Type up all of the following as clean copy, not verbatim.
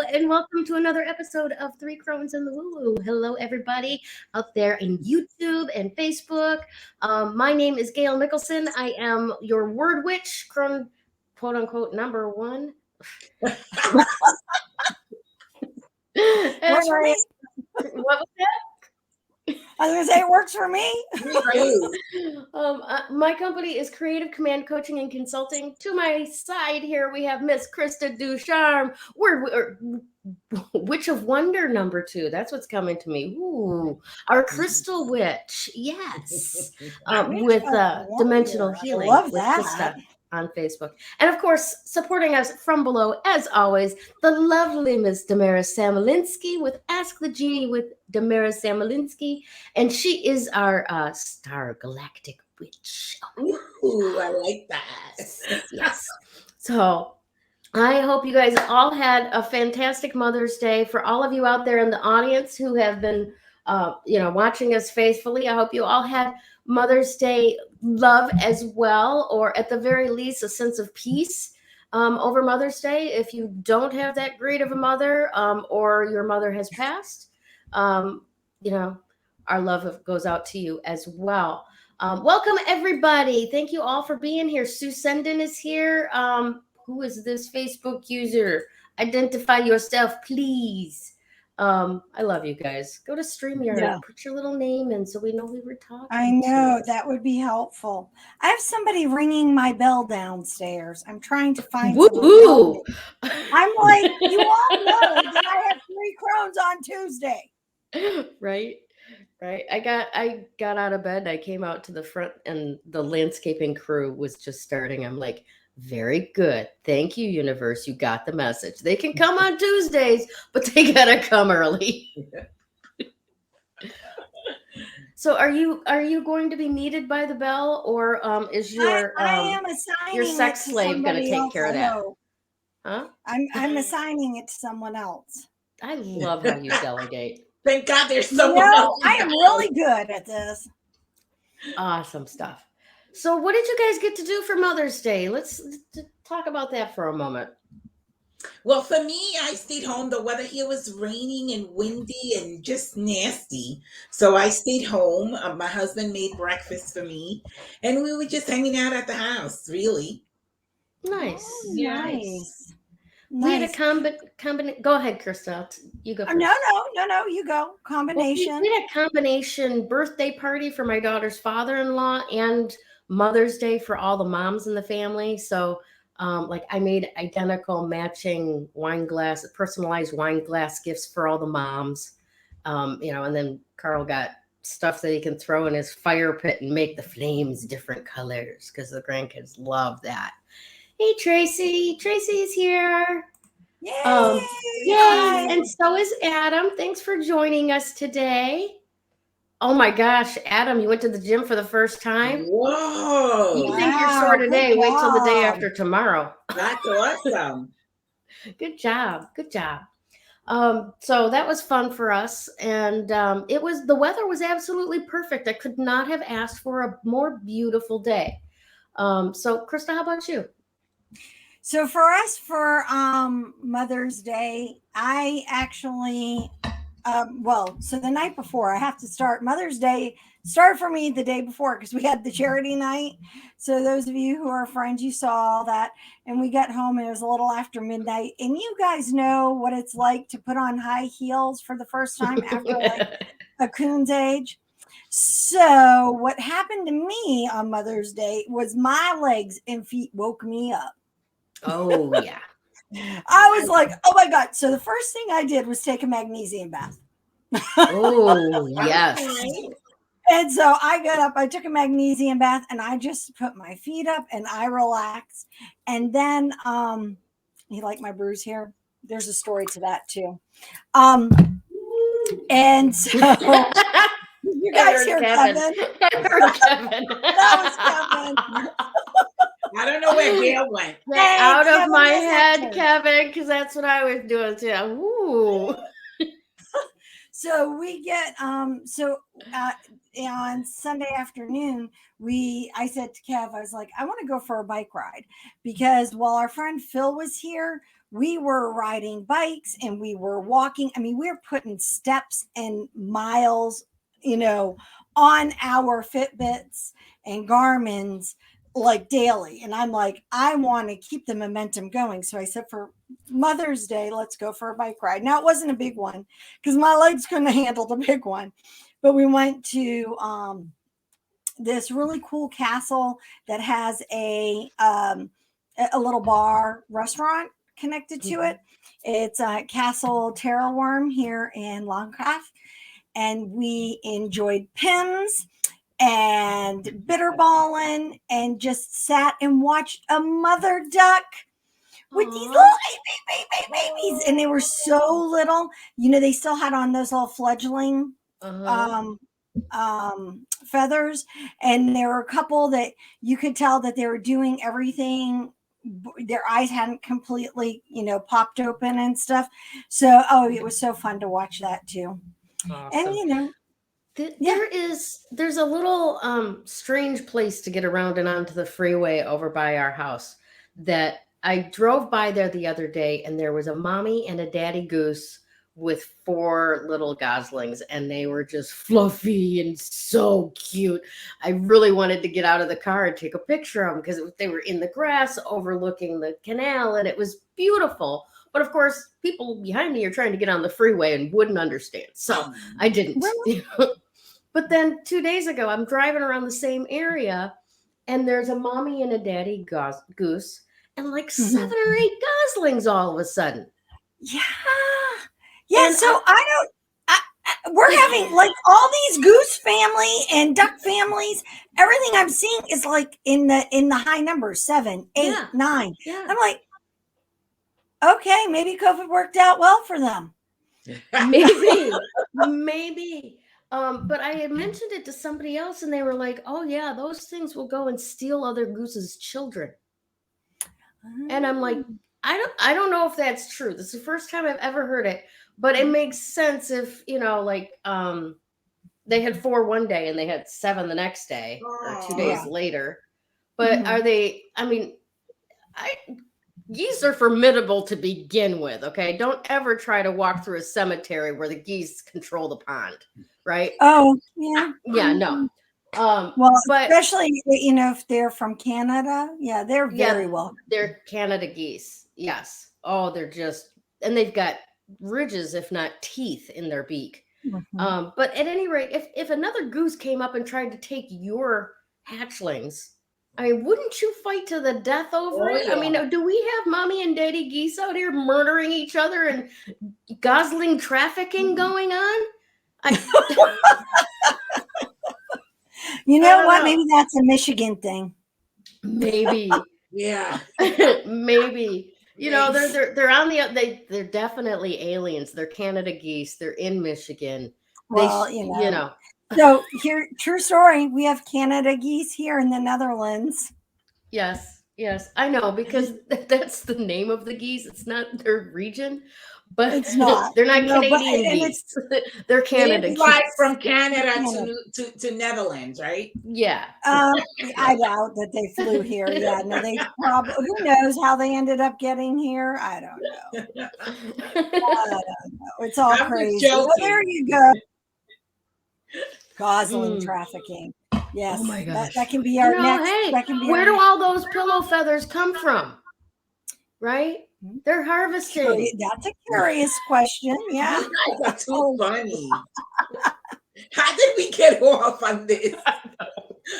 and welcome to another episode of Three Crones in the Woo Woo. Hello, everybody out there in YouTube and Facebook. My name is Gayle Nicholson. I am your word witch, crone, quote unquote, number one. Works for me. What was that? I was going to say it works for me. My company is Creative Command Coaching and Consulting. To my side here, we have Miss Krista Ducharme. We're Witch of Wonder number 2. That's what's coming to me. Ooh, our crystal witch. Yes. With Dimensional Healing. I love with that. Krista on Facebook. And of course, supporting us from below, as always, the lovely Miss Damaris Samolinski with Ask the Genie with Damaris Samolinski. And she is our star galactic witch. Ooh, I like that. Yes. So I hope you guys all had a fantastic Mother's Day. For all of you out there in the audience who have been, watching us faithfully, I hope you all had Mother's Day love as well, or at the very least, a sense of peace over Mother's Day. If you don't have that great of a mother, or your mother has passed, our love goes out to you as well. Welcome, everybody. Thank you all for being here. Sue Senden is here. Who is this Facebook user? Identify yourself, please. I love you guys. Go to StreamYard, put your little name in so we know we were talking. I know, that would be helpful. I have somebody ringing my bell downstairs. I'm trying to find someone. I'm like, you all know that I have 3 Crones on Tuesday. Right. I got out of bed. I came out to the front and the landscaping crew was just starting. I'm like, very good. Thank you, universe. You got the message. They can come on Tuesdays, but they gotta come early. So are you going to be needed by the bell, or is your I am assigning your sex slave going to take care of that? Huh? I'm assigning it to someone else. I love how you delegate. Thank God there's someone else. I am really good at this. Awesome stuff. So what did you guys get to do for Mother's Day? Let's talk about that for a moment. Well, for me, I stayed home. The weather here was raining and windy and just nasty. So I stayed home. My husband made breakfast for me. And we were just hanging out at the house, really. Nice. Oh, nice. We had a combination. Go ahead, Krista. You go first. No, you go. Combination. We had a combination birthday party for my daughter's father-in-law and Mother's Day for all the moms in the family. So I made identical matching personalized wine glass gifts for all the moms. And then Carl got stuff that he can throw in his fire pit and make the flames different colors because the grandkids love that. Hey, Tracy. Tracy's here. Yay! Yay! And so is Adam. Thanks for joining us today. Oh my gosh, Adam, you went to the gym for the first time? Whoa! You think you're sore today? Wait till the day after tomorrow. That's awesome. Good job. So that was fun for us, and the weather was absolutely perfect. I could not have asked for a more beautiful day. So Krista, how about you? So for us, for Mother's Day, I actually, so the night before, I have to start. Mother's Day started for me the day before because we had the charity night. So those of you who are friends, you saw all that. And we got home and it was a little after midnight. And you guys know what it's like to put on high heels for the first time after a coon's age. So what happened to me on Mother's Day was my legs and feet woke me up. Oh, yeah. I was like, oh my God. So the first thing I did was take a magnesium bath. Oh, yes. And so I got up, I took a magnesium bath and I just put my feet up and I relaxed. And then, you like my bruise here? There's a story to that too. And so you guys hear Kevin? Kevin. That was Kevin. I don't know where Gayle went. Get out of my head, Kevin, because that's what I was doing too. Ooh. So we get on Sunday afternoon, I said to Kev, I was like, I want to go for a bike ride because while our friend Phil was here, we were riding bikes and we were walking. I mean, we were putting steps and miles, on our Fitbits and Garmin's like daily. And I'm like, I want to keep the momentum going. So I said, for Mother's Day, let's go for a bike ride. Now, it wasn't a big one because my legs couldn't handle the big one, but we went to this really cool castle that has a little bar restaurant connected to it. It's Castle Terraworm here in Longcraft. And we enjoyed Pims and bitterballen and just sat and watched a mother duck with these little babies. And they were so little. They still had on those little fledgling feathers. And there were a couple that you could tell that they were doing everything. Their eyes hadn't completely, popped open and stuff. So, it was so fun to watch that too. Awesome. And there's a little strange place to get around and onto the freeway over by our house that I drove by there the other day, and there was a mommy and a daddy goose with 4 little goslings, and they were just fluffy and so cute. I really wanted to get out of the car and take a picture of them because they were in the grass overlooking the canal, and it was beautiful. But of course, people behind me are trying to get on the freeway and wouldn't understand. So I didn't. But then 2 days ago, I'm driving around the same area, and there's a mommy and a daddy goose, and like 7 or 8 goslings all of a sudden. Yeah. And so we're having like all these goose family and duck families. Everything I'm seeing is like in the high numbers, 7, 8, 9. Yeah. I'm like, okay, maybe COVID worked out well for them. Maybe. But I had mentioned it to somebody else, and they were like, "Oh yeah, those things will go and steal other gooses' children." And I'm like, I don't know if that's true. This is the first time I've ever heard it, but it makes sense if they had 4 one day and they had 7 the next day or 2 days later. But are they? I mean, geese are formidable to begin with. Okay, don't ever try to walk through a cemetery where the geese control the pond, right? Oh, yeah. Yeah, no. But especially if they're from Canada, they're very well. They're Canada geese. Yes. Oh, and they've got ridges, if not teeth, in their beak. But at any rate, if another goose came up and tried to take your hatchlings, wouldn't you fight to the death over it? Yeah. I mean, do we have mommy and daddy geese out here murdering each other and gosling trafficking going on? You know what? Maybe that's a Michigan thing. Maybe. Yeah. Maybe. They're on they're definitely aliens. They're Canada geese. They're in Michigan. Well, So here, true story. We have Canada geese here in the Netherlands. Yes, I know, because that's the name of the geese. It's not their region, but it's not. They're not Canadian geese. They're Canada geese. Fly from Canada to Netherlands, right? Yeah. I doubt that they flew here. Yeah, no, they probably. Who knows how they ended up getting here? I don't know. It's all crazy. Well, there you go. Gosling trafficking. Yes. Oh my gosh. That can be our next. Hey, that can be where do all those pillow feathers come from? Right? They're harvesting. That's a curious question. Yeah. You guys are too funny. How did we get off on this?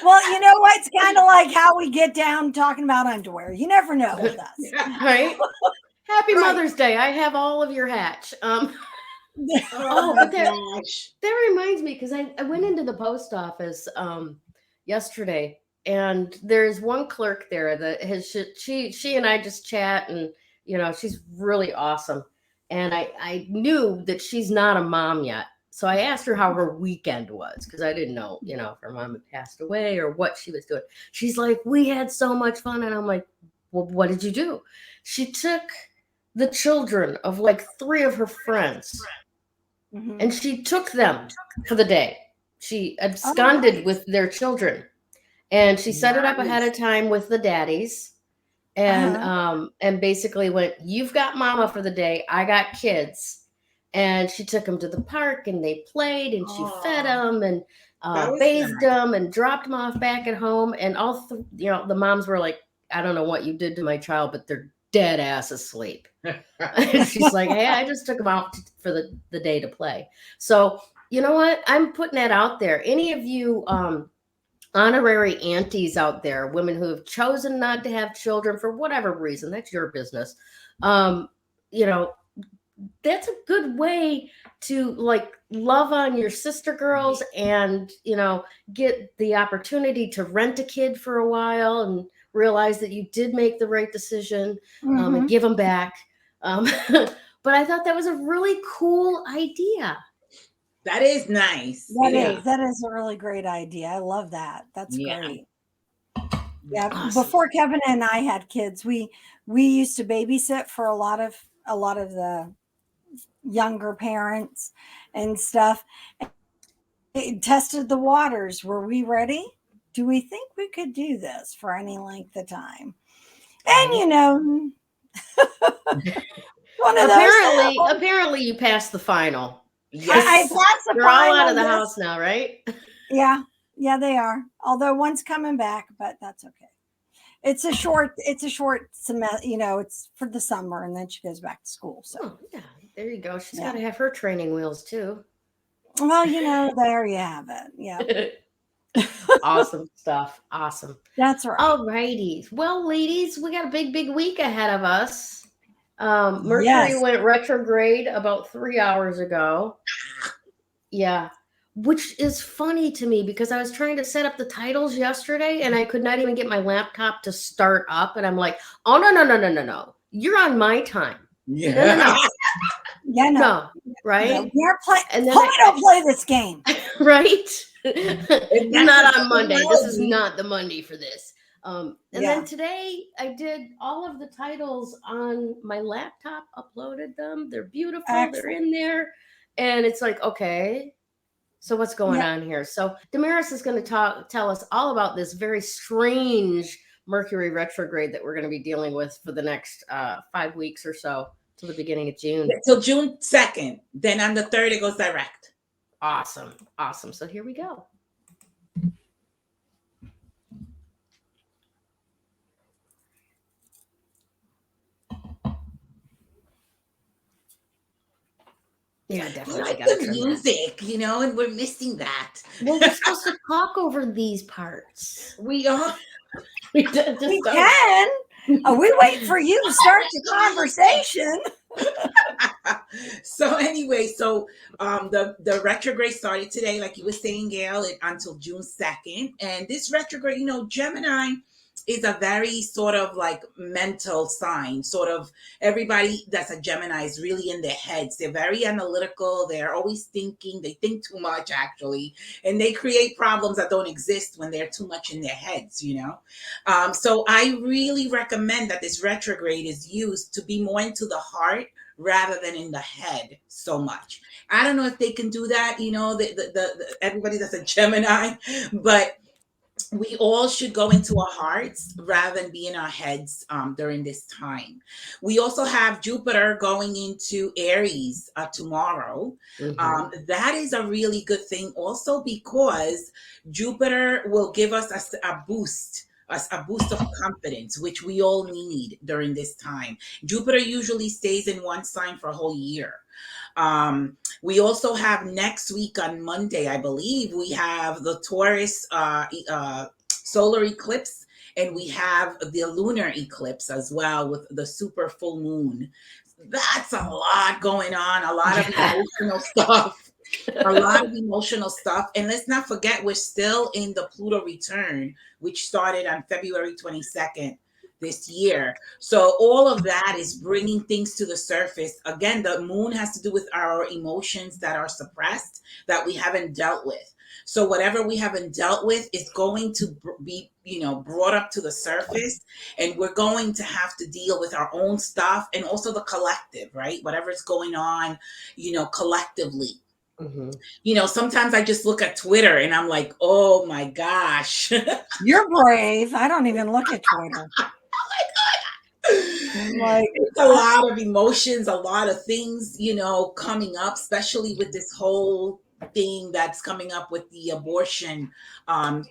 Well, you know what? It's kind of like how we get down talking about underwear. You never know with us. Right? Happy Mother's Day. I have all of your hatch. But that reminds me, because I went into the post office yesterday, and there's one clerk there that she and I just chat, and she's really awesome, and I knew that she's not a mom yet, so I asked her how her weekend was, because I didn't know if her mom had passed away or what she was doing. She's like, we had so much fun, and I'm like, well, what did you do? She took the children of like 3 of her friends. And she took them for the day. She absconded with their children. And she set it up ahead of time with the daddies. and basically went, "You've got mama for the day. I got kids." And she took them to the park and they played and she fed them and That was bathed nice. them and dropped them off back at home. And the moms were like, "I don't know what you did to my child, but they're dead ass asleep." And she's like, "Hey, I just took them out for the day to play." So you know what? I'm putting that out there. Any of you honorary aunties out there, women who have chosen not to have children for whatever reason, that's your business. You know, that's a good way to like love on your sister girls and, get the opportunity to rent a kid for a while and realize that you did make the right decision, and give them back. But I thought that was a really cool idea. That is nice. That is a really great idea. I love that. That's great. Yeah. Awesome. Before Kevin and I had kids, we used to babysit for a lot of the younger parents and stuff. It tested the waters. Were we ready? Do we think we could do this for any length of time? And one of apparently you passed the final. Yes. I passed the You're final. all out of the house now, right? Yeah, they are. Although one's coming back, but that's okay. It's a short semester. It's for the summer, and then she goes back to school. So yeah, there you go. She's got to have her training wheels too. Well, there you have it. Yeah. Awesome stuff. Awesome. That's right. All righty. Well, ladies, we got a big week ahead of us. Mercury went retrograde about 3 hours ago. Yeah. Which is funny to me because I was trying to set up the titles yesterday and I could not even get my laptop to start up. And I'm like, oh, no. You're on my time. Yeah. No. Yeah, no. Right? No, we're playing. And then we don't play this game. Right? You're not on Monday. This is not the Monday for this. Then today I did all of the titles on my laptop, uploaded them. They're beautiful. Excellent. They're in there. And it's like, okay, so what's going on here? So Damaris is going to tell us all about this very strange Mercury retrograde that we're going to be dealing with for the next 5 weeks or so till the beginning of June. Till June 2nd. Then on the 3rd, it goes direct. Awesome. So here we go. Yeah, definitely. I like the music, and we're missing that. Well, we're supposed to talk over these parts. We are. We can. We wait for you to start the conversation. So anyway, the retrograde started today, like you were saying, Gayle, until June 2nd. And this retrograde, Gemini is a very sort of like mental sign. Sort of everybody that's a Gemini is really in their heads. They're very analytical. They're always thinking. They think too much, actually. And they create problems that don't exist when they're too much in their heads, So I really recommend that this retrograde is used to be more into the heart rather than in the head so much. I don't know if they can do that, the everybody that's a Gemini, but we all should go into our hearts rather than be in our heads during this time. We also have Jupiter going into Aries tomorrow. Mm-hmm. That is a really good thing also because Jupiter will give us a boost of confidence, which we all need during this time. Jupiter usually stays in one sign for a whole year. We also have next week on Monday, I believe, we have the Taurus solar eclipse, and we have the lunar eclipse as well with the super full moon. That's a lot going on, a lot of emotional stuff. And let's not forget, we're still in the Pluto return, which started on February 22nd this year. So all of that is bringing things to the surface. Again, the moon has to do with our emotions that are suppressed, that we haven't dealt with. So whatever we haven't dealt with is going to be, brought up to the surface, and we're going to have to deal with our own stuff and also the collective, right? Whatever's going on, collectively. Mm-hmm. Sometimes I just look at Twitter and I'm like, oh my gosh. You're brave. I don't even look at Twitter. Oh my God. Like, It's a lot of emotions, a lot of things, coming up, especially with this whole thing that's coming up with the abortion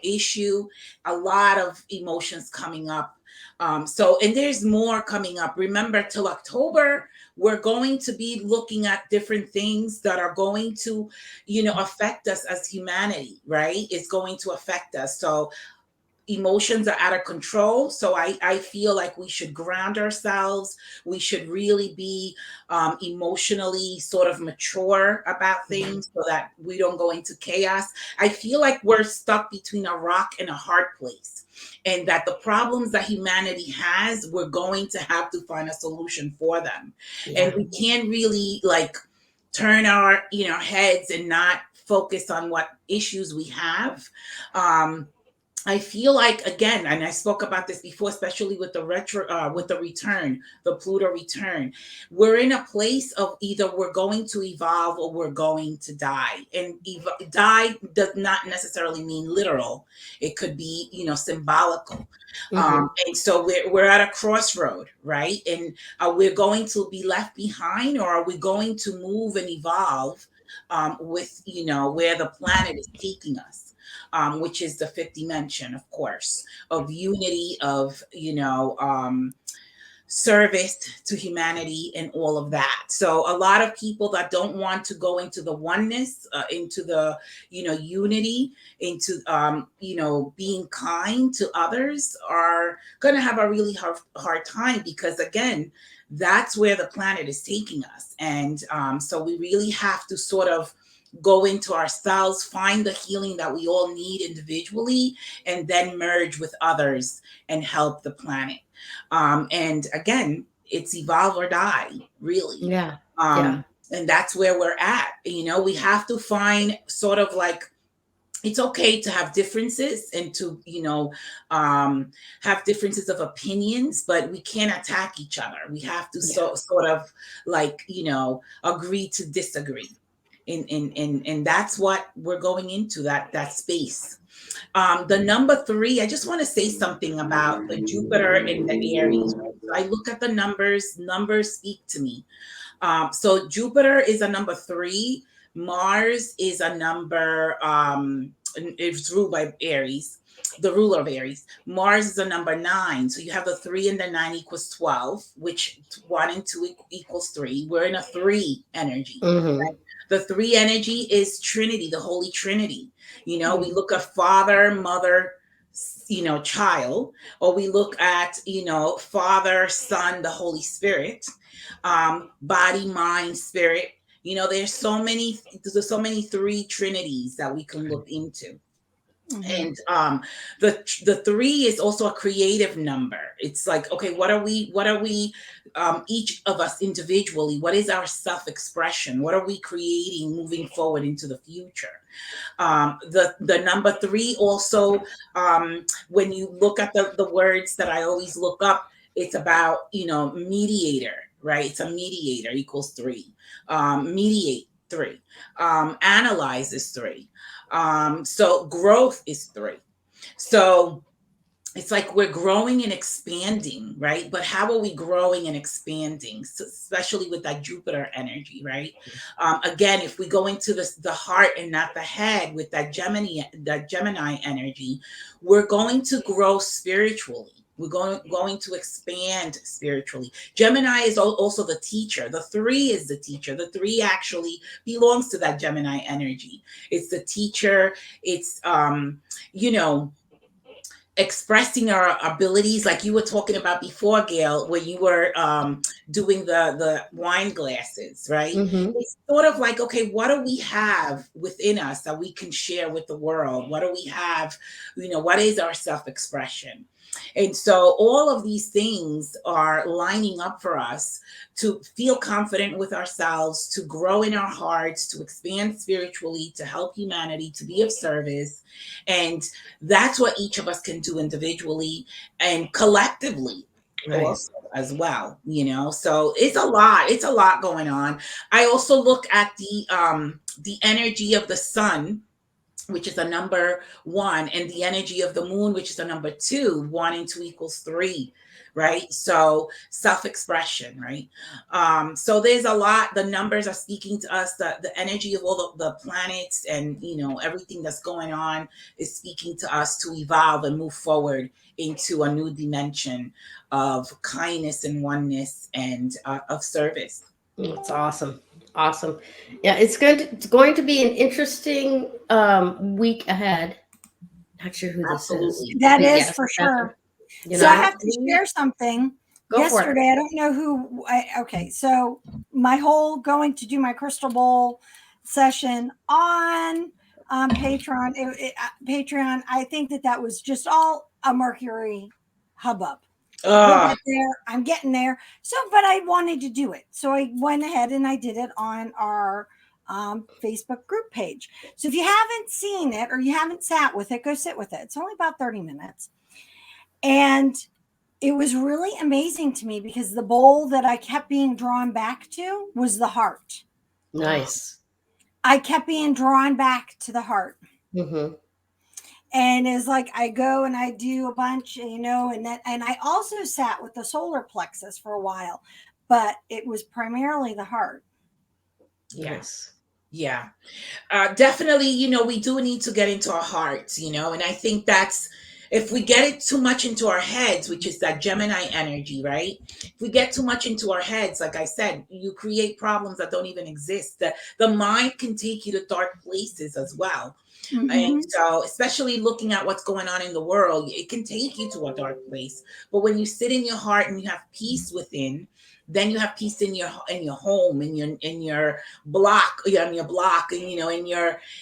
issue. A lot of emotions coming up. And there's more coming up. Remember, till October, we're going to be looking at different things that are going to, affect us as humanity, right? It's going to affect us. So emotions are out of control. So I feel like we should ground ourselves. We should really be emotionally sort of mature about things so that we don't go into chaos. I feel like we're stuck between a rock and a hard place, and that the problems that humanity has, we're going to have to find a solution for them. Yeah. And we can't really like turn our heads and not focus on what issues we have. I feel like, again, and I spoke about this before, especially with the with the return, the Pluto return, we're in a place of either we're going to evolve or we're going to die. And die does not necessarily mean literal; it could be, symbolical. And so we're at a crossroad, right? And are we going to be left behind, or are we going to move and evolve with where the planet is taking us? Which is the fifth dimension, of course, of unity, of service to humanity and all of that. So a lot of people that don't want to go into the oneness, into the unity, into being kind to others, are going to have a really hard time, because again, that's where the planet is taking us. And so we really have to sort of go into ourselves, find the healing that we all need individually, and then merge with others and help the planet. And again, it's evolve or die, really. Yeah. And that's where we're at. We have to find sort of like, it's okay to have differences and to have differences of opinions, but we can't attack each other. We have to sort of like agree to disagree. And that's what we're going into, that space. The number 3, I just want to say something about the Jupiter and the Aries. Right? So I look at the numbers speak to me. So Jupiter is a number 3. Mars is a number, it's ruled by Aries, the ruler of Aries. Mars is a number 9. So you have the 3 and the 9 equals 12, which 1 and 2 equals 3. We're in a 3 energy. Right? The 3 energy is Trinity, the Holy Trinity. We look at Father, Mother, child, or we look at, Father, Son, the Holy Spirit, body, mind, spirit. There's so many 3 trinities that we can look into. And the 3 is also a creative number. It's like, okay, what are we each of us individually, what is our self-expression? What are we creating moving forward into the future? The number 3 also, when you look at the words that I always look up, it's about mediator, right? It's a mediator, equals 3. Mediate, 3. Analyze is 3. So growth is 3. So it's like we're growing and expanding, right? But how are we growing and expanding, so especially with that Jupiter energy, right? Again, if we go into the heart and not the head with that Gemini energy, we're going to grow spiritually. We're going to expand spiritually. Gemini is also the teacher. The 3 is the teacher. The 3 actually belongs to that Gemini energy. It's the teacher. It's, expressing our abilities, like you were talking about before, Gayle, when you were doing the wine glasses, right? It's sort of like, okay, what do we have within us that we can share with the world? What do we have? What is our self-expression? And so all of these things are lining up for us to feel confident with ourselves, to grow in our hearts, to expand spiritually, to help humanity, to be of service. And that's what each of us can do individually and collectively. Right. Also as well, so it's a lot going on. I also look at the energy of the sun which is a number 1, and the energy of the moon, which is a number 2. 1 and 2 equals 3, right? So self-expression, right? So there's a lot. The numbers are speaking to us. The energy of all the planets and, you know, everything that's going on is speaking to us to evolve and move forward into a new dimension of kindness and oneness and of service. That's awesome. Awesome. Yeah, it's going to be an interesting week ahead. Not sure who this is. That But is yes, for sure. you So know, I have to share something. Go for it. Yesterday, I don't know who. Okay, so my whole going to do my crystal bowl session on Patreon. Patreon. I think that was just all a Mercury hubbub. We'll get there. I'm getting there. So, but I wanted to do it, so I went ahead and I did it on our Facebook group page. So if you haven't seen it or you haven't sat with it, go sit with it. It's only about 30 minutes. And it was really amazing to me because the bowl that I kept being drawn back to was the heart. Nice. I kept being drawn back to the heart. Mm-hmm. And it's like I go and I do a bunch, you know, and I also sat with the solar plexus for a while, but it was primarily the heart. Yes. Yeah. Definitely, you know, we do need to get into our hearts, you know, and I think that's, if we get it too much into our heads, which is that Gemini energy, right? If we get too much into our heads, like I said, you create problems that don't even exist. The mind can take you to dark places as well. Mm-hmm. And so, especially looking at what's going on in the world, it can take you to a dark place. But when you sit in your heart and you have peace within, then you have peace in your home, in your block, and you know,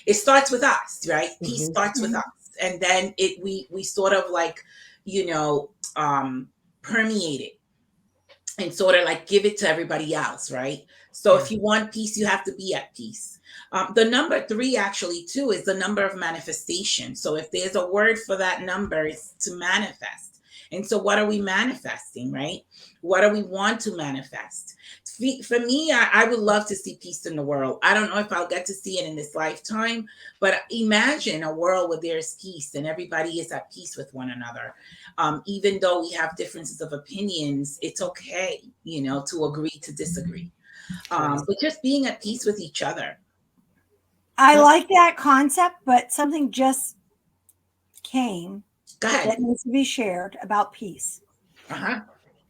it starts with us, right? Peace starts with us. And then we sort of like, you know, permeate it and sort of like give it to everybody else, right? So if you want peace, you have to be at peace. The number 3 actually too is the number of manifestation. So if there's a word for that number, it's to manifest. And so what are we manifesting, right? What do we want to manifest? For me, I would love to see peace in the world. I don't know if I'll get to see it in this lifetime, but imagine a world where there's peace and everybody is at peace with one another. Even though we have differences of opinions, it's okay, you know, to agree to disagree. But just being at peace with each other. I like that concept, but something just came that needs to be shared about peace. Uh-huh.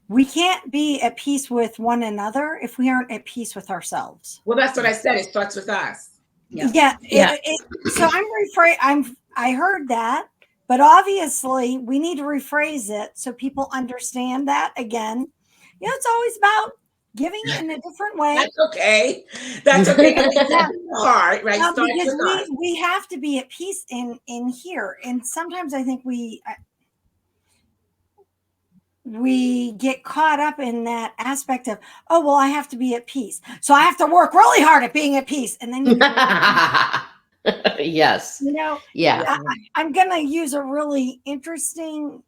We can't be at peace with one another if we aren't at peace with ourselves. Well, that's what I said. It starts with us. Yeah. So I heard that, but obviously we need to rephrase it so people understand that again. You know, it's always about giving it in a different way. That's okay. That's okay. Heart, right? Because we have to be at peace in here, and sometimes I think we get caught up in that aspect of, oh, well, I have to be at peace, so I have to work really hard at being at peace, and then yes, you know, yeah. I'm gonna use a really interesting.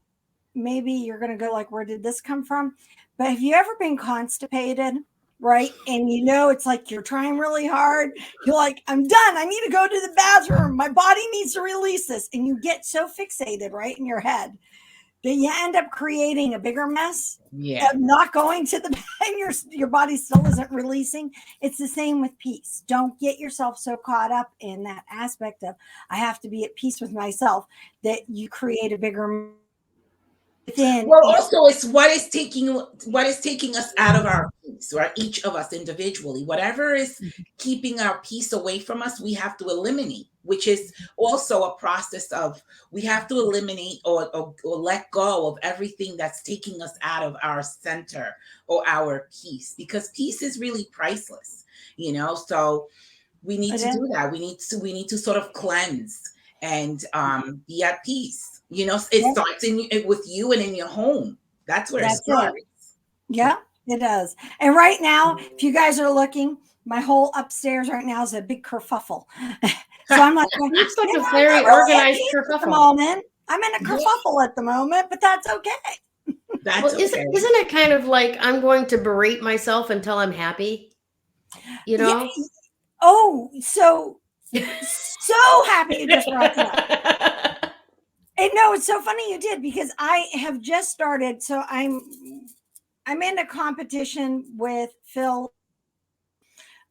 Maybe you're gonna go like, where did this come from? But have you ever been constipated, right? And you know, it's like you're trying really hard. You're like, I'm done. I need to go to the bathroom. My body needs to release this. And you get so fixated, right, in your head that you end up creating a bigger mess. Yeah. Of not going to the and your body still isn't releasing. It's the same with peace. Don't get yourself so caught up in that aspect of, I have to be at peace with myself, that you create a bigger well, also it's what is taking us out of our peace, right? Each of us individually, whatever is keeping our peace away from us, we have to eliminate, which is also a process of, we have to eliminate or let go of everything that's taking us out of our center or our peace, because peace is really priceless, you know. So we need to do that. We need to sort of cleanse and be at peace. You know, it starts with you and in your home. That's where it starts. Yeah, it does. And right now, if you guys are looking, my whole upstairs right now is a big kerfuffle. So I'm like, it's like a very organized kerfuffle. At the moment. I'm in a kerfuffle at the moment, but that's okay. That's okay. Isn't it kind of like, I'm going to berate myself until I'm happy? You know? Yeah. Oh, so So happy you just brought that up. And no, it's so funny you did, because I have just started. So I'm in a competition with Phil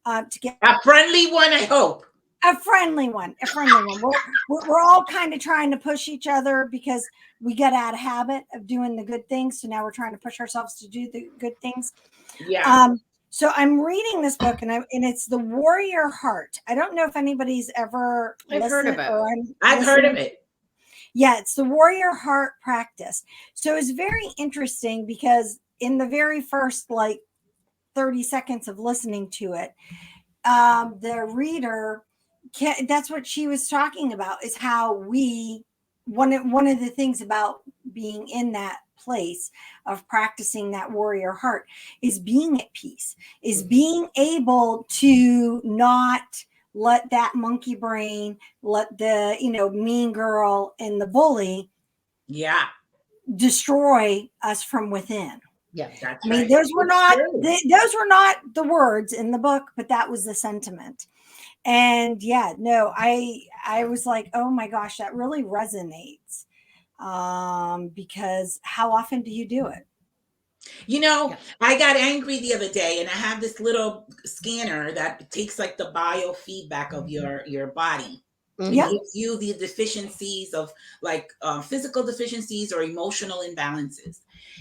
to get A friendly one, I hope. a friendly one. We're all kind of trying to push each other because we got out of habit of doing the good things. So now we're trying to push ourselves to do the good things. Yeah. So I'm reading this book, and it's The Warrior Heart. I don't know if anybody's ever I've heard of it. I've heard of it. Yeah, it's the Warrior Heart practice. So it's very interesting because in the very first 30 seconds of listening to it, the reader that's what she was talking about, is how one of the things about being in that place of practicing that warrior heart is being at peace, is being able to not let that monkey brain, let the mean girl and the bully destroy us from within. Yeah, that's I mean, right. those were not the words in the book, but that was the sentiment. And yeah, no, I was like, oh my gosh, that really resonates. Because how often do you do it? I got angry the other day, and I have this little scanner that takes like the biofeedback of your body. It gives you the deficiencies of physical deficiencies or emotional imbalances.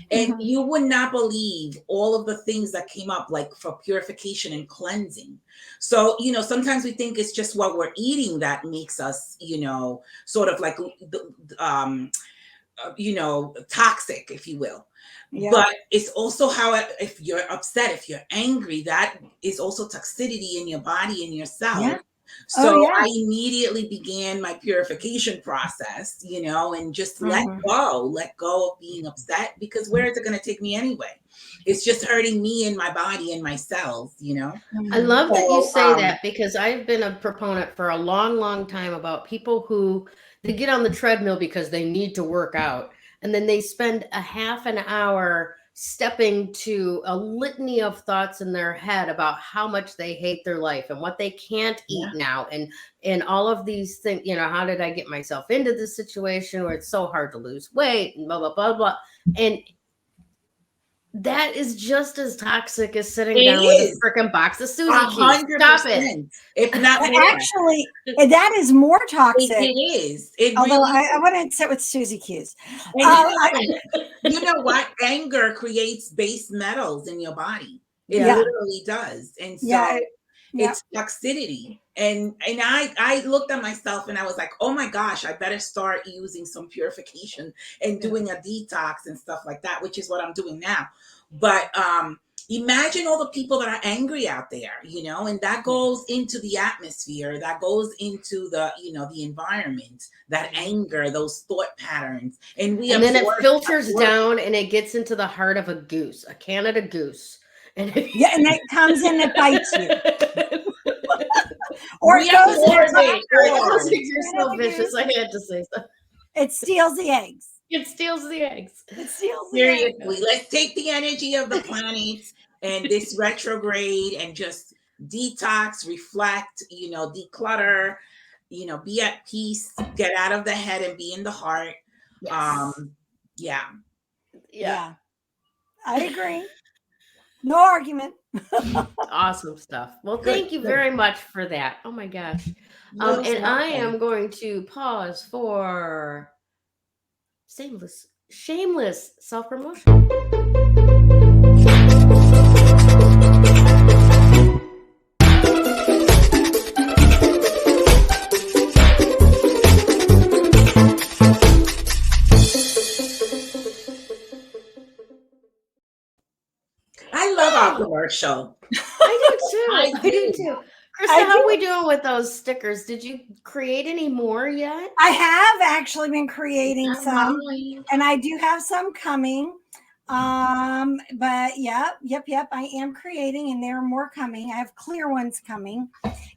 And you would not believe all of the things that came up, like for purification and cleansing. So, sometimes we think it's just what we're eating that makes us, sort of like, toxic, if you will. Yeah. But it's also how, if you're upset, if you're angry, that is also toxicity in your body and yourself. Yeah. So I immediately began my purification process, and just let go of being upset, because where is it going to take me anyway? It's just hurting me and my body and my cells, I love that you say that, because I've been a proponent for a long, long time about people who they get on the treadmill because they need to work out, and then they spend a half an hour stepping to a litany of thoughts in their head about how much they hate their life and what they can't eat now, and all of these things. How did I get myself into this situation where it's so hard to lose weight, and blah blah blah blah. And that is just as toxic as sitting down with a freaking box of Suzy Q's. Stop it. If not more. Actually, that is more toxic. It is. Although really I want to sit with Suzy Q's. You know what? Anger creates base metals in your body. It literally does. And so it's toxicity. And I looked at myself and I was like, oh my gosh, I better start using some purification and doing a detox and stuff like that, which is what I'm doing now. But imagine all the people that are angry out there, and that goes into the atmosphere, that goes into the, the environment, that anger, those thought patterns. And then it filters down and it gets into the heart of a goose, a Canada goose. And it comes in and bites you. Or it goes in. You're so vicious. I had to say so. It steals the eggs. It steals the eggs. Seriously, let's take the energy of the planet and this retrograde and just detox, reflect, declutter, be at peace, get out of the head and be in the heart. Yes. Yeah. I agree. No argument. Awesome stuff. Well, thank you very much for that. Oh my gosh. And I am going to pause for shameless self-promotion. I love our commercial. I do too. Krista, how are we doing with those stickers? Did you create any more yet? I have actually been creating some, and I do have some coming. But yep, I am creating, and there are more coming. I have clear ones coming.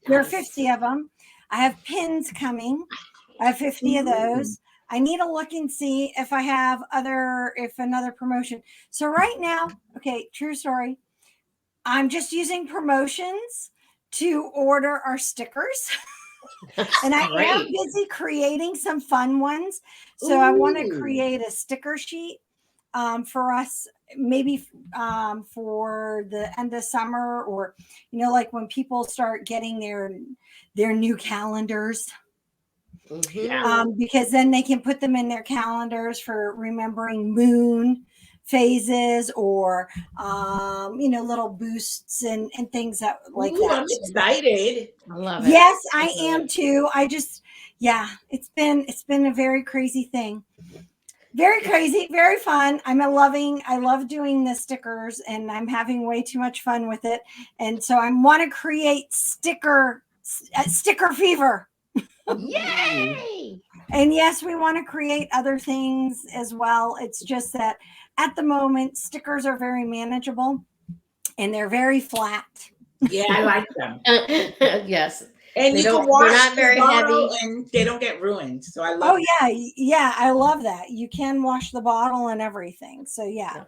There are 50 of them. I have pins coming. I have 50 of those. I need to look and see if I have another promotion. So right now, okay, true story. I'm just using promotions to order our stickers. And I am Great. busy creating some fun ones. So I want to Ooh. create a sticker sheet for us, maybe for the end of summer, or like when people start getting their new calendars. Mhm. Because then they can put them in their calendars for remembering moon phases, or little boosts and things like Ooh, that. I'm excited. I love it. Yes, I I love am it. too. It's been a very crazy thing. Very crazy, very fun. I love doing the stickers, and I'm having way too much fun with it. And so I want to create sticker fever. Yay! And yes, we want to create other things as well. It's just that at the moment, stickers are very manageable and they're very flat. Yeah, I like them. Yes. And They you can don't, they're wash not the very bottle heavy. and they don't get ruined. So I love Oh yeah, I love that. You can wash the bottle and everything. So yeah. Yeah.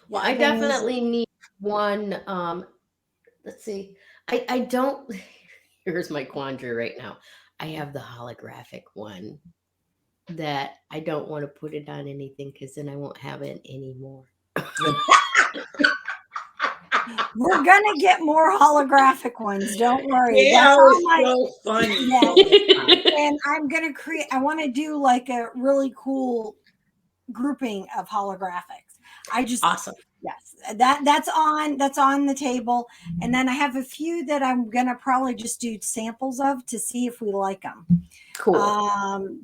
Well, Yeah, I I've been using. definitely need one. Let's see. I don't here's my quandary right now. I have the holographic one that I don't want to put it on anything because then I won't have it anymore. We're gonna get more holographic ones. Don't worry. That's Gail on is my. so funny Yeah, all the time. and I'm gonna create. I want to do like a really cool grouping of holographics. I just Awesome. Yes, that's on the table, and then I have a few that I'm gonna probably just do samples of to see if we like them. Cool.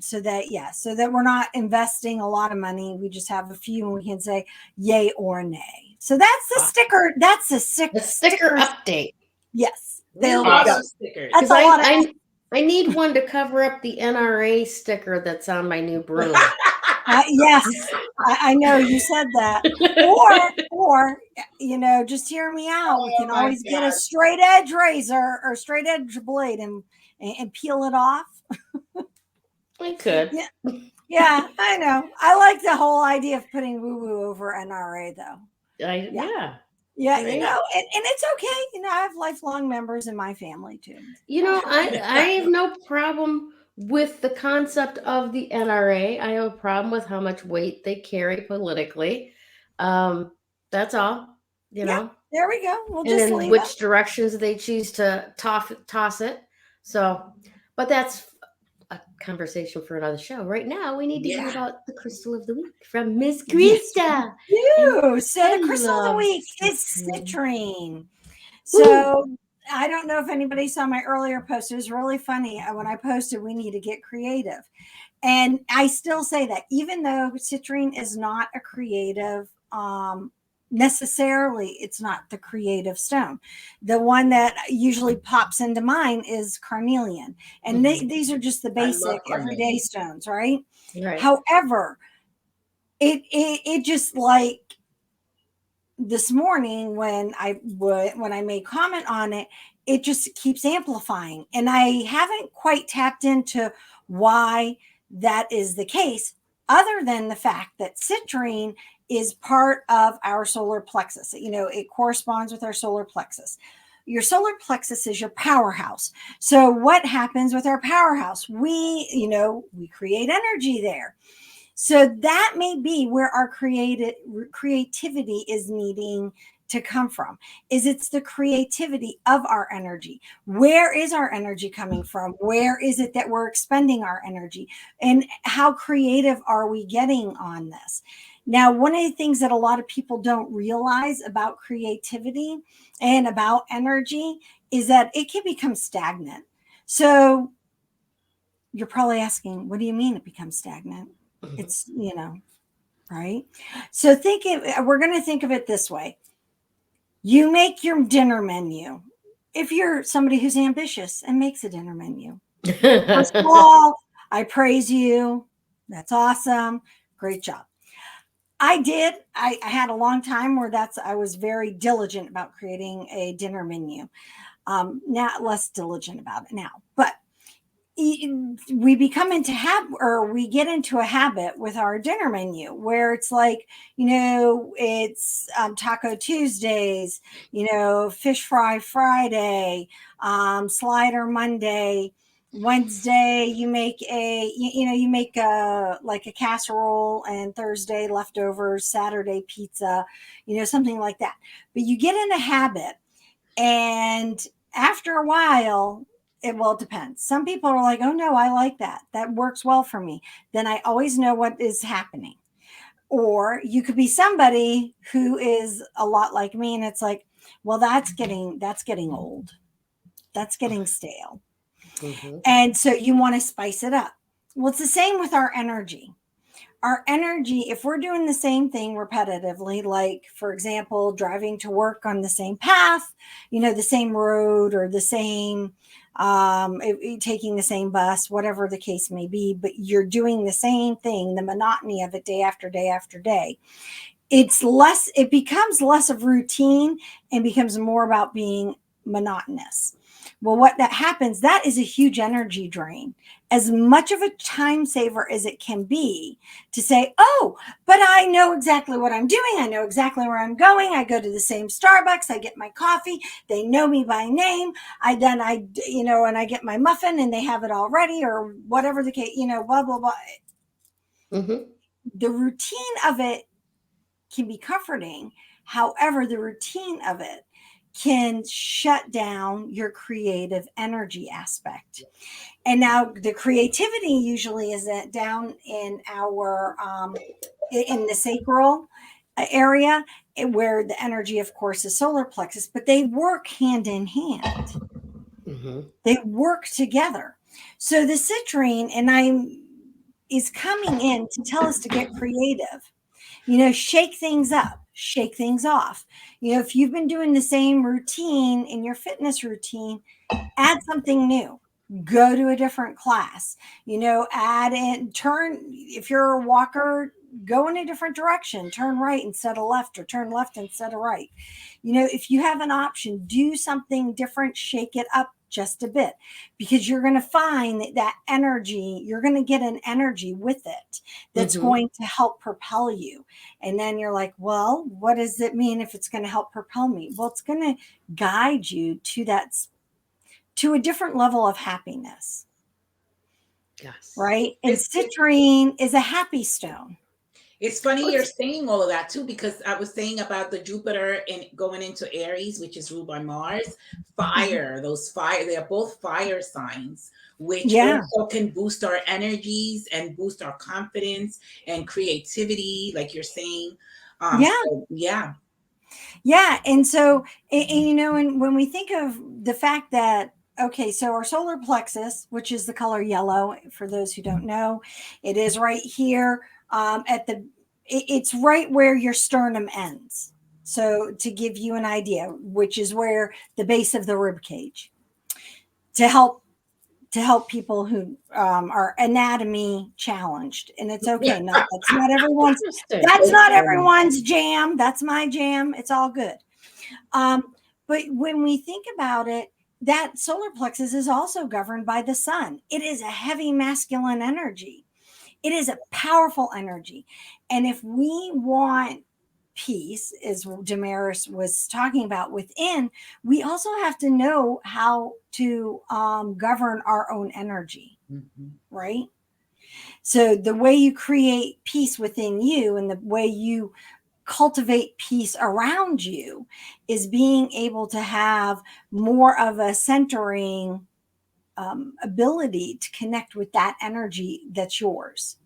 So that we're not investing a lot of money. We just have a few, and we can say yay or nay. So that's the Awesome. sticker. That's the The sticker stickers. update. Yes, We there we love go. Awesome. stickers. That's Because a lot of. I need one to cover up the NRA sticker that's on my new broom. Yes, I know you said that. Or just hear me out. We Oh can my always get a God. straight edge razor or straight edge blade and peel it off. I could. Yeah, I know. I like the whole idea of putting woo woo over NRA though. Yeah. Yeah, Right. and it's okay. I have lifelong members in my family too. I have no problem with the concept of the NRA. I have a problem with how much weight they carry politically. That's all, Yeah, there we go. We'll and just in leave which it. directions they choose to toss it. So, but that's a conversation for another show. Right now, we need to hear Yeah. about the crystal of the week from Miss Yes. Krista. So the I crystal of the love week is citrine. citrine. Woo! So I don't know if anybody saw my earlier post. It was really funny when I posted, we need to get creative. And I still say that even though citrine is not a creative, necessarily, it's not the creative stone. The one that usually pops into mind is carnelian. And these are just the I love basic carnelian. everyday stones, right? Right. However, it just like this morning when I made comment on it, it just keeps amplifying, and I haven't quite tapped into why that is the case, other than the fact that citrine is part of our solar plexus. It corresponds with our solar plexus. Your solar plexus is your powerhouse. So what happens with our powerhouse? We create energy there. So that may be where our creativity is needing to come from. It's the creativity of our energy. Where is our energy coming from? Where is it that we're expending our energy? And how creative are we getting on this? Now, one of the things that a lot of people don't realize about creativity and about energy is that it can become stagnant. So you're probably asking, what do you mean it becomes stagnant? It's, right? So we're going to think of it this way. You make your dinner menu. If you're somebody who's ambitious and makes a dinner menu, first of all, I praise you. That's awesome. Great job. I had a long time where I was very diligent about creating a dinner menu. Now less diligent about it now, but we become we get into a habit with our dinner menu where it's like, it's Taco Tuesdays, Fish Fry Friday, Slider Monday, Wednesday, you make you make like a casserole, and Thursday leftovers, Saturday pizza, something like that. But you get in a habit, and after a while, it depends. Some people are like, oh no, I like that. That works well for me. Then I always know what is happening. Or you could be somebody who is a lot like me, and it's like, well, that's getting old. That's getting stale. Mm-hmm. And so you want to spice it up. Well, it's the same with our energy. Our energy, if we're doing the same thing repetitively, like, for example, driving to work on the same path, the same road, or the same, taking the same bus, whatever the case may be, but you're doing the same thing, the monotony of it day after day after day, it becomes less of routine and becomes more about being monotonous. Well, what that happens, that is a huge energy drain. As much of a time saver as it can be to say, oh, but I know exactly what I'm doing. I know exactly where I'm going. I go to the same Starbucks. I get my coffee. They know me by name. And I get my muffin and they have it all ready, or whatever the case, blah, blah, blah. Mm-hmm. The routine of it can be comforting. However, the routine of it can shut down your creative energy aspect. And now the creativity usually is down in our in the sacral area, where the energy, of course, is solar plexus, but they work hand in hand. Mm-hmm. They work together. So the citrine is coming in to tell us to get creative. Shake things up, shake things off. If you've been doing the same routine in your fitness routine, add something new. Go to a different class. Add in, if you're a walker, go in a different direction. Turn right instead of left, or turn left instead of right. If you have an option, do something different, shake it up just a bit, because you're going to find that energy, you're going to get an energy with it that's Mm-hmm. going to help propel you. And then you're like, well, what does it mean if it's going to help propel me? Well, it's going to guide you to a different level of happiness. Yes. Right. And citrine is a happy stone. It's funny you're saying all of that too, because I was saying about the Jupiter and going into Aries, which is ruled by Mars. Fire, those fire, they are both fire signs, which also can boost our energies and boost our confidence and creativity, like you're saying. Yeah. And so, and when we think of the fact that, okay, so our solar plexus, which is the color yellow, for those who don't know, it is right here it's right where your sternum ends. So to give you an idea, which is where the base of the rib cage, to help people who are anatomy challenged. And it's okay. That's not everyone's jam. That's my jam. It's all good. But when we think about it, that solar plexus is also governed by the sun. It is a heavy masculine energy. It is a powerful energy. And if we want peace, as Damaris was talking about within, we also have to know how to govern our own energy, right? So the way you create peace within you and the way you cultivate peace around you is being able to have more of a centering ability to connect with that energy that's yours.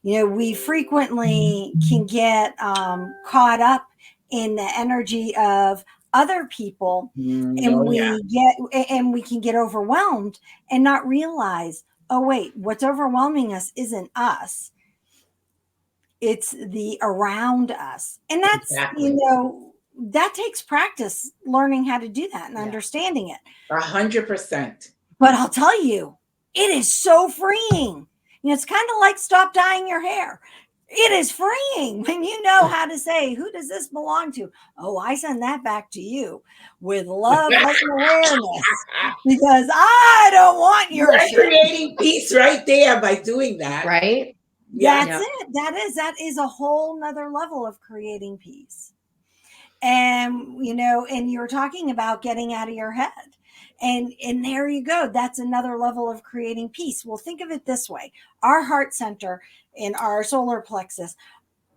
We frequently can get caught up in the energy of other people, and we can get overwhelmed and not realize, oh wait, what's overwhelming us isn't us. It's the around us. And that's, that takes practice, learning how to do that and understanding it. 100%. But I'll tell you, it is so freeing. It's kind of like stop dyeing your hair. It is freeing when you know how to say, who does this belong to? Oh, I send that back to you with love and awareness, because I don't want your shit. Creating peace right there by doing that. Right? That's it. That is a whole nother level of creating peace. And, and you're talking about getting out of your head. And there you go. That's another level of creating peace. Well, think of it this way. Our heart center in our solar plexus,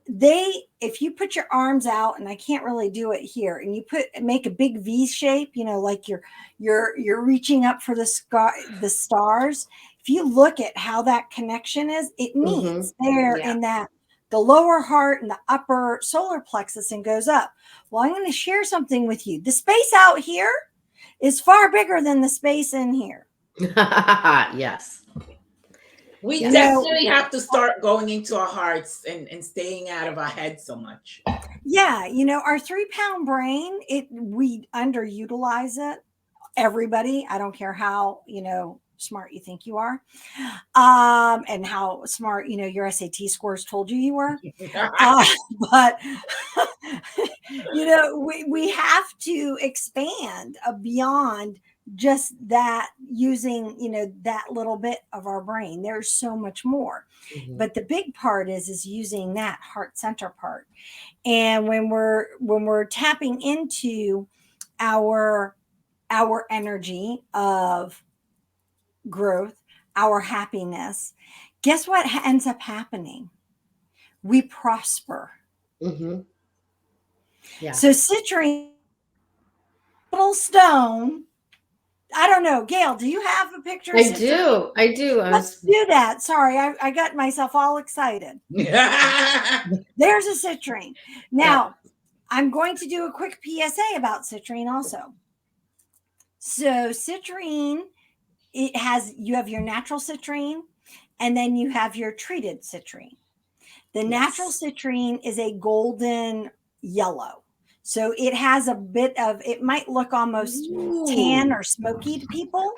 if you put your arms out, and I can't really do it here, and you make a big V shape, like you're reaching up for the stars. If you look at how that connection is, it meets there in that the lower heart and the upper solar plexus and goes up. Well, I'm going to share something with you. The space out here is far bigger than the space in here. Yes. We definitely have to start going into our hearts and staying out of our heads so much. Yeah. Our 3-pound brain, we underutilize it. Everybody, I don't care how, smart you think you are, and how smart, your SAT scores told you were. But, we have to expand beyond just that, using, that little bit of our brain. There's so much more. But the big part is using that heart center part. And when we're tapping into our energy of growth, our happiness, guess what ends up happening? We prosper. Yeah. So citrine, little stone. I don't know, Gayle, do you have a picture of citrine? I do. Let's do that. Sorry, I got myself all excited. There's a citrine. Now, I'm going to do a quick PSA about citrine also. So citrine, you have your natural citrine, and then you have your treated citrine. The natural citrine is a golden yellow. So it has a bit of, it might look almost tan or smoky to people.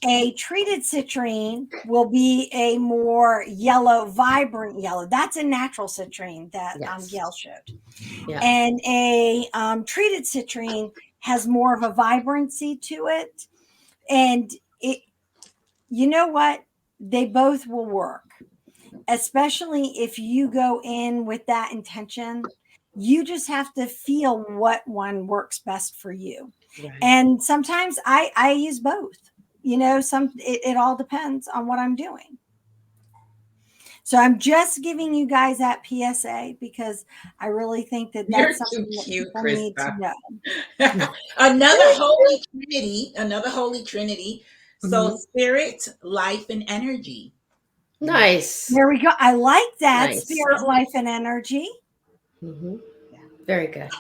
A treated citrine will be a more yellow, vibrant yellow. That's a natural citrine that Gayle showed. And a treated citrine has more of a vibrancy to it. And you know what? They both will work, especially if you go in with that intention. You just have to feel what one works best for you. And sometimes I use both, it all depends on what I'm doing. So I'm just giving you guys that PSA because I really think that that's something that people need to know. Another holy trinity. So spirit, life, and energy. Nice. There we go. I like that. Nice. Spirit, life, and energy. Very good.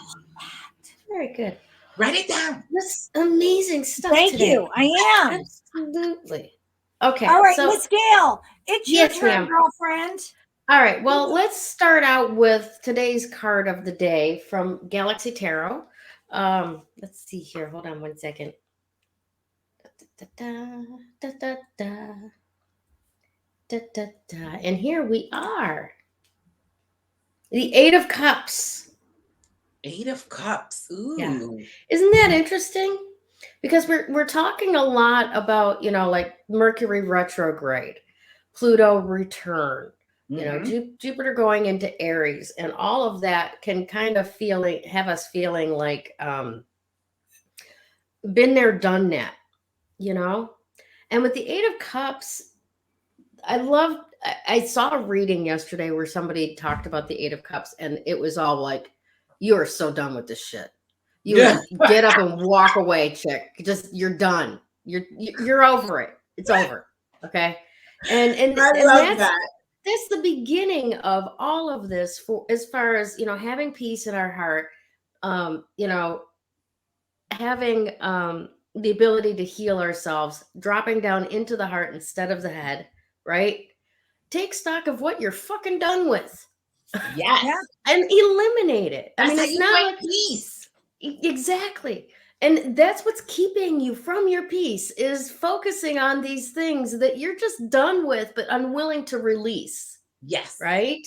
Very good. Write it down. That's amazing stuff. Thank you. I am. Absolutely. Okay. All right, Miss Gayle, it's your turn, ma'am. Girlfriend. All right. Well, let's start out with today's card of the day from Galaxy Tarot. Let's see here. Hold on one second. And here we are. The 8 of Cups. 8 of Cups. Ooh. Yeah. Isn't that interesting? Because we're talking a lot about, like Mercury retrograde, Pluto return, Jupiter going into Aries, and all of that can kind of have us feeling like been there, done that, And with the 8 of Cups, I saw a reading yesterday where somebody talked about the 8 of Cups, and it was all like, you are so done with this shit. You get up and walk away, chick. You're done. You're over it. It's over. Okay. And that's the beginning of all of this for as far as, having peace in our heart, having the ability to heal ourselves, dropping down into the heart instead of the head, right? Take stock of what you're fucking done with. Yes. And eliminate it. That's how you find peace. Exactly. And that's what's keeping you from your peace, is focusing on these things that you're just done with, but unwilling to release. Yes. Right?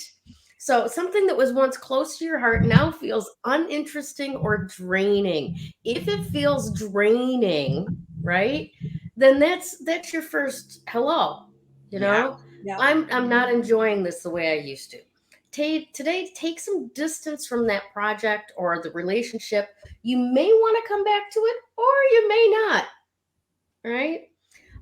So something that was once close to your heart now feels uninteresting or draining. If it feels draining, right, then that's your first hello. Yeah. I'm not enjoying this the way I used to. Today, take some distance from that project or the relationship. You may want to come back to it, or you may not. right?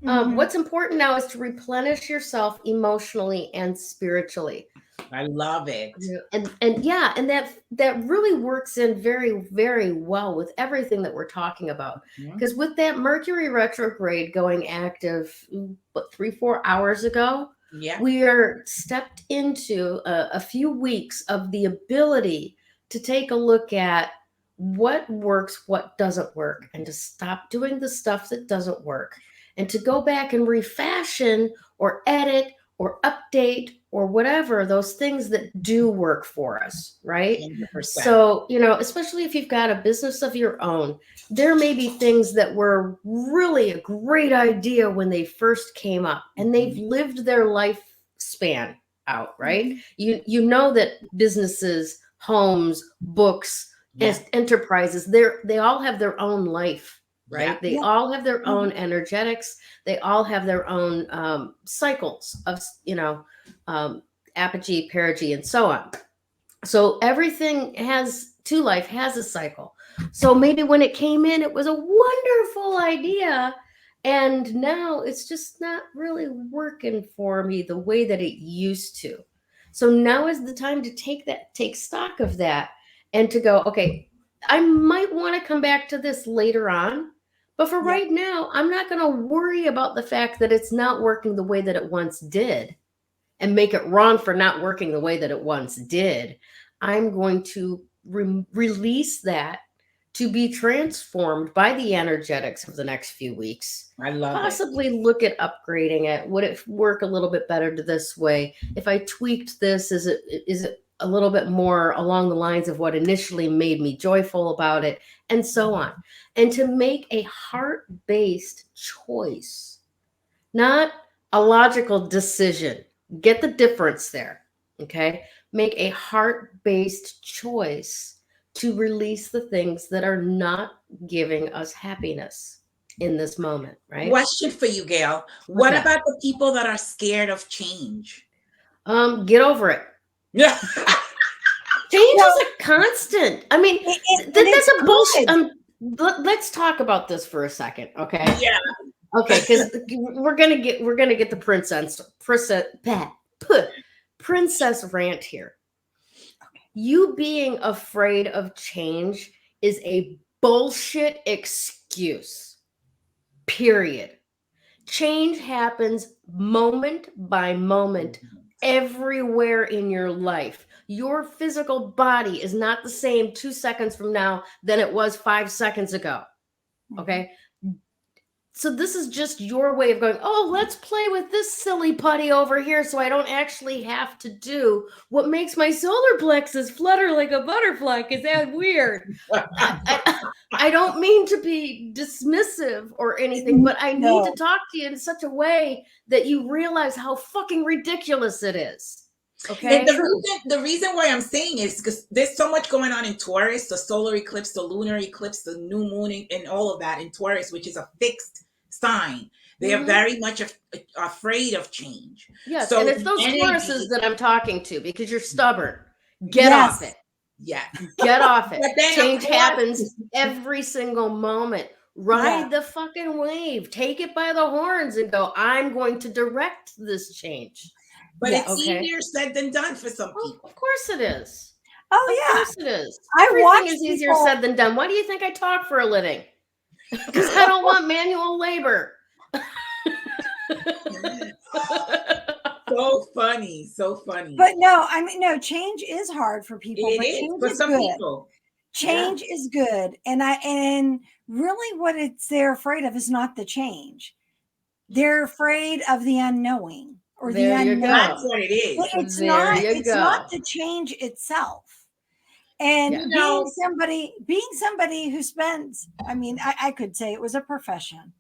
Mhm. What's important now is to replenish yourself emotionally and spiritually. I love it. And yeah, and that really works in very, very well with everything that we're talking about. Mhm. Because with that Mercury retrograde going active, what, 3-4 hours ago, Yeah. we are stepped into a few weeks of the ability to take a look at what works, what doesn't work, and to stop doing the stuff that doesn't work, and to go back and refashion or edit or update or whatever those things that do work for us, right? 100%. So, especially if you've got a business of your own, there may be things that were really a great idea when they first came up and they've lived their lifespan out, right? You know that businesses, homes, books, Yeah. enterprises, they all have their own life, right? Yeah. They all have their own energetics. They all have their own cycles of, apogee, perigee, and so on. So everything to life has a cycle. So maybe when it came in, it was a wonderful idea. And now it's just not really working for me the way that it used to. So now is the time to take stock of that and to go, okay, I might want to come back to this later on. But for right now, I'm not going to worry about the fact that it's not working the way that it once did and make it wrong for not working the way that it once did. I'm going to release that to be transformed by the energetics of the next few weeks. I love it. Possibly look at upgrading it. Would it work a little bit better to this way? If I tweaked this, is it a little bit more along the lines of what initially made me joyful about it, and so on. And to make a heart-based choice, not a logical decision. Get the difference there, okay? Make a heart-based choice to release the things that are not giving us happiness in this moment, right? Question for you, Gayle. What's What that? about the people that are scared of change? Get over it. Yeah. Change is a constant. I mean, that's a bullshit. Let's talk about this for a second, okay? Yeah. Okay, because we're gonna get the princess rant here. You being afraid of change is a bullshit excuse. Period. Change happens moment by moment everywhere in your life. Your physical body is not the same 2 seconds from now than it was 5 seconds ago. Okay? So this is just your way of going, oh, let's play with this silly putty over here so I don't actually have to do what makes my solar plexus flutter like a butterfly. Is that weird? I don't mean to be dismissive or anything, but I need to talk to you in such a way that you realize how fucking ridiculous it is. Okay. And the reason why I'm saying is because there's so much going on in Taurus, the solar eclipse, the lunar eclipse, the new moon, and all of that in Taurus, which is a fixed sign. They are very much afraid of change. Yes, so and it's those Tauruses that I'm talking to because you're stubborn. Get off it. Yeah. Get off it. But then, change happens every single moment. Ride the fucking wave. Take it by the horns and go, I'm going to direct this change. But it's easier said than done for some people. Of course it is. Oh, Of course it is. I Everything watch is easier people- said than done. Why do you think I talk for a living? Because I don't want manual labor. So funny. So funny. But no, I mean, no, change is hard for people. It but is change for is some good. people. Change is good. And really what they're afraid of is not the change. They're afraid of the unknowing or the unknown. That's what it is. It's not the change itself. And being somebody who spends, I mean, I could say it was a profession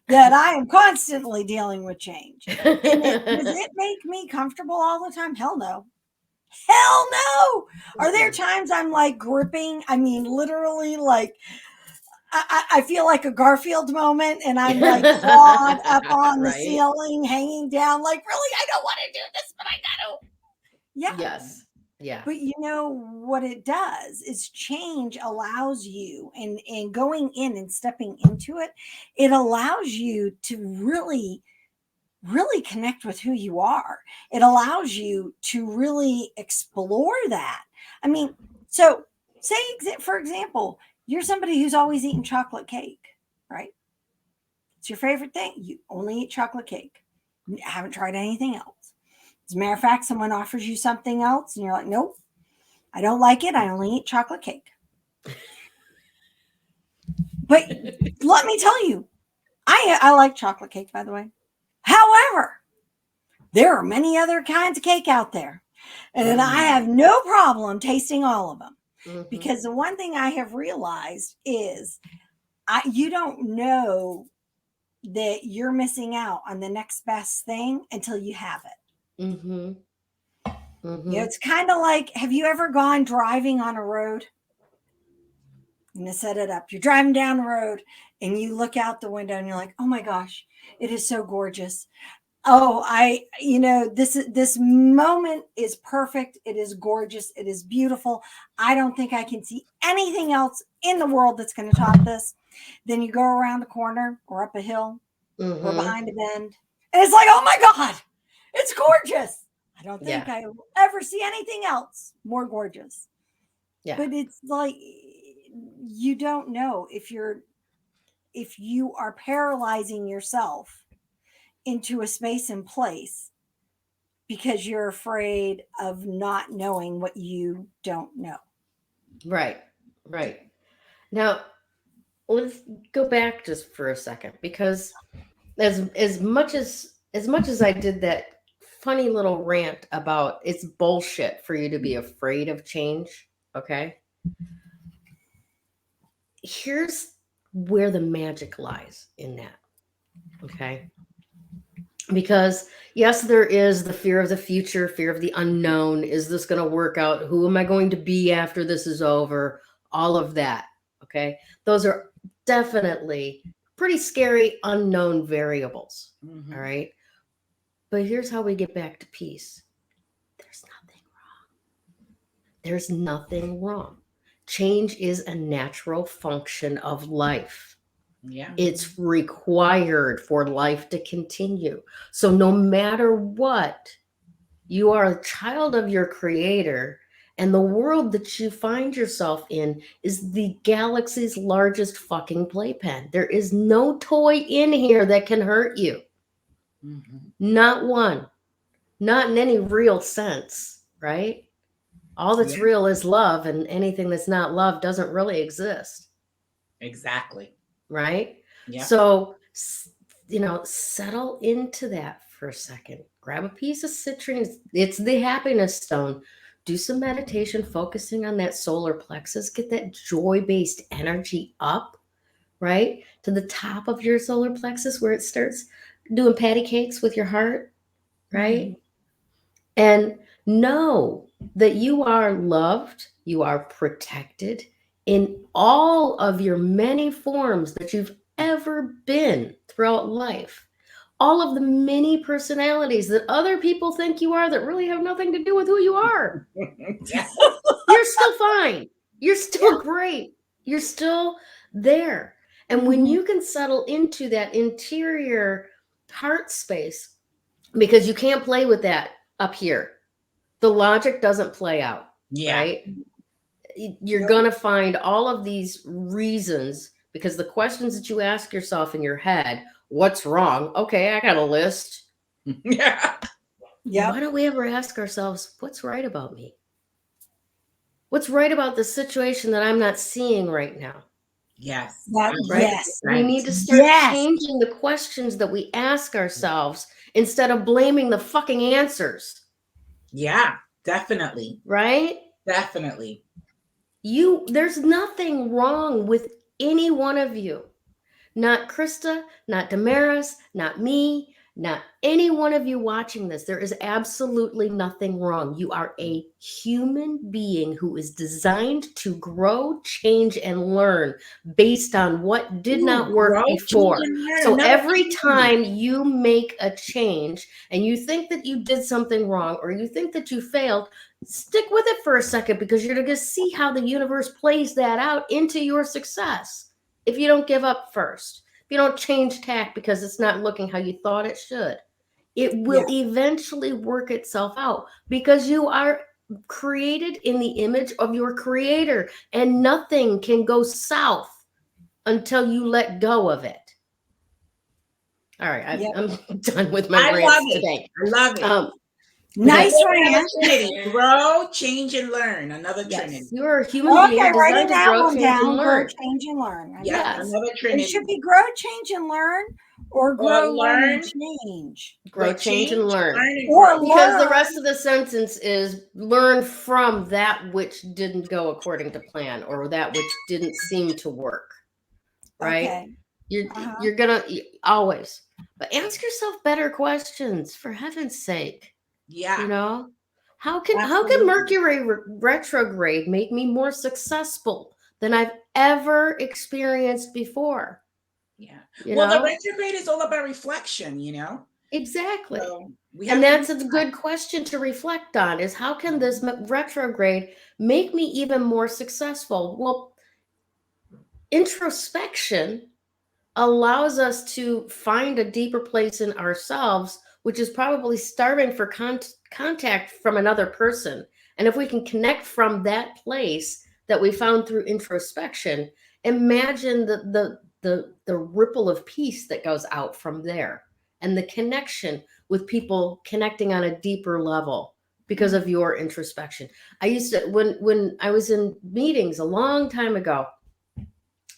that I am constantly dealing with change. Does it make me comfortable all the time? Hell no. Hell no. Are there times I'm like gripping? I mean, literally like I feel like a Garfield moment and I'm like clawed up on the ceiling, hanging down, like, really, I don't want to do this, but I got to. Yeah. Yes. Yeah. But you know what it does is change allows you, and going in and stepping into it, it allows you to really connect with who you are. It allows you to really explore that. I mean, so say for example, you're somebody who's always eaten chocolate cake, right? It's your favorite thing. You only eat chocolate cake. You haven't tried anything else. As a matter of fact, someone offers you something else and you're like, nope, I don't like it. I only eat chocolate cake. But let me tell you, I like chocolate cake, by the way. However, there are many other kinds of cake out there. And I have no problem tasting all of them. Mhm. Because the one thing I have realized is you don't know that you're missing out on the next best thing until you have it. Mm-hmm. Mm-hmm. You know, it's kind of like, have you ever gone driving on a road? I'm going to set it up. You're driving down the road and you look out the window and you're like, oh my gosh, it is so gorgeous. Oh, this moment is perfect. It is gorgeous. It is beautiful. I don't think I can see anything else in the world that's going to top this. Then you go around the corner or up a hill or behind a bend. And it's like, oh my God, it's gorgeous. I don't think I will ever see anything else more gorgeous. Yeah. But it's like, you don't know if you are paralyzing yourself into a space and place because you're afraid of not knowing what you don't know. Right. Now, let's go back just for a second, because as much as I did that funny little rant about it's bullshit for you to be afraid of change, okay? Here's where the magic lies in that, okay? Because yes, there is the fear of the future, fear of the unknown. Is this going to work out? Who am I going to be after this is over? All of that, okay? Those are definitely pretty scary unknown variables, all right? But here's how we get back to peace. There's nothing wrong. There's nothing wrong. Change is a natural function of life. Yeah. It's required for life to continue. So no matter what, you are a child of your creator, and the world that you find yourself in is the galaxy's largest fucking playpen. There is no toy in here that can hurt you. Not one. Not in any real sense, right? All that's real is love, and anything that's not love doesn't really exist. Exactly. Right? Yeah. So, settle into that for a second. Grab a piece of citrine. It's the happiness stone. Do some meditation, focusing on that solar plexus. Get that joy-based energy up, right? To the top of your solar plexus where it starts doing patty cakes with your heart, right? And know that you are loved, you are protected in all of your many forms that you've ever been throughout life. All of the many personalities that other people think you are that really have nothing to do with who you are. You're still fine. You're still great. You're still there. And when you can settle into that interior heart space, because you can't play with that up here. The logic doesn't play out, right? You're going to find all of these reasons, because the questions that you ask yourself in your head, what's wrong? Okay, I got a list. Yeah. Why don't we ever ask ourselves, what's right about me? What's right about the situation that I'm not seeing right now? Yes. Right? Yes. We need to start changing the questions that we ask ourselves instead of blaming the fucking answers. Yeah, definitely. Right? Definitely. There's nothing wrong with any one of you. Not Krista, not Damaris, not me, Now, any one of you watching this, there is absolutely nothing wrong. You are a human being who is designed to grow, change, and learn based on what did not work Grow, before. change, and learn. So Another every Trinity. time you make a change and you think that you did something wrong or you think that you failed, stick with it for a second, because you're going to see how the universe plays that out into your success if you don't give up first. If you don't change tack because it's not looking how you thought it should, it will eventually work itself out, because you are created in the image of your creator, and nothing can go south until you let go of it. All right, I'm done with my rants today. I love it. Nice rant. Trinity. Grow, change, and learn. Another Trinity. You're a human being designed to grow, change, and learn. Grow, change, and learn. Yes. Another Trinity. It should be grow, change, and learn, or grow, learn, and change. Grow, change, and learn. Or because the rest of the sentence is learn from that which didn't go according to plan, or that which didn't seem to work. Right? Okay. You're gonna always, but ask yourself better questions, for heaven's sake. Yeah. You know, how can Mercury retrograde make me more successful than I've ever experienced before? Yeah. Well, the retrograde is all about reflection, you know? Exactly. So and that's a good question to reflect on, is how can this retrograde make me even more successful? Well, introspection allows us to find a deeper place in ourselves, which is probably starving for contact from another person. And if we can connect from that place that we found through introspection, imagine the ripple of peace that goes out from there, and the connection with people connecting on a deeper level because of your introspection. I used to, when I was in meetings a long time ago,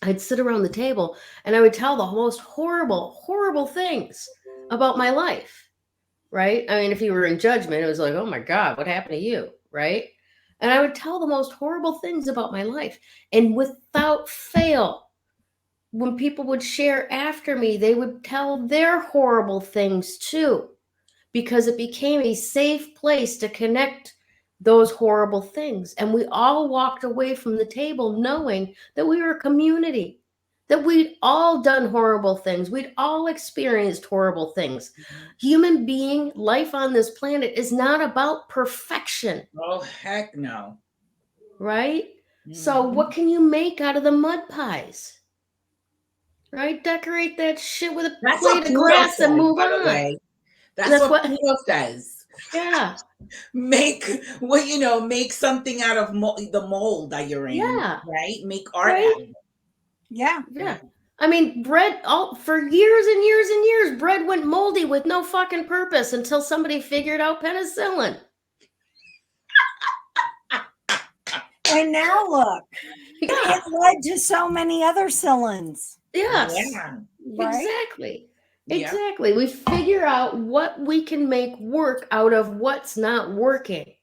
I'd sit around the table and I would tell the most horrible, horrible things about my life, right? I mean, if you were in judgment, it was like, oh my God, what happened to you, right? And I would tell the most horrible things about my life. And without fail, when people would share after me, they would tell their horrible things too, because it became a safe place to connect those horrible things. And we all walked away from the table knowing that we were a community, that we'd all done horrible things. We'd all experienced horrible things. Human being, life on this planet is not about perfection. Oh, heck no. Right? So what can you make out of the mud pies? Right? Decorate that shit with a blade of grass and move on. That's what Pluto says. Yeah. Make something out of the mold that you're in. Yeah. Right? Make art out of it. Yeah. Yeah. I mean, bread, for years and years and years, bread went moldy with no fucking purpose until somebody figured out penicillin. And now look, it led to so many other cylinders. Yes. Yeah. Right? Exactly. Exactly. We figure out what we can make work out of what's not working.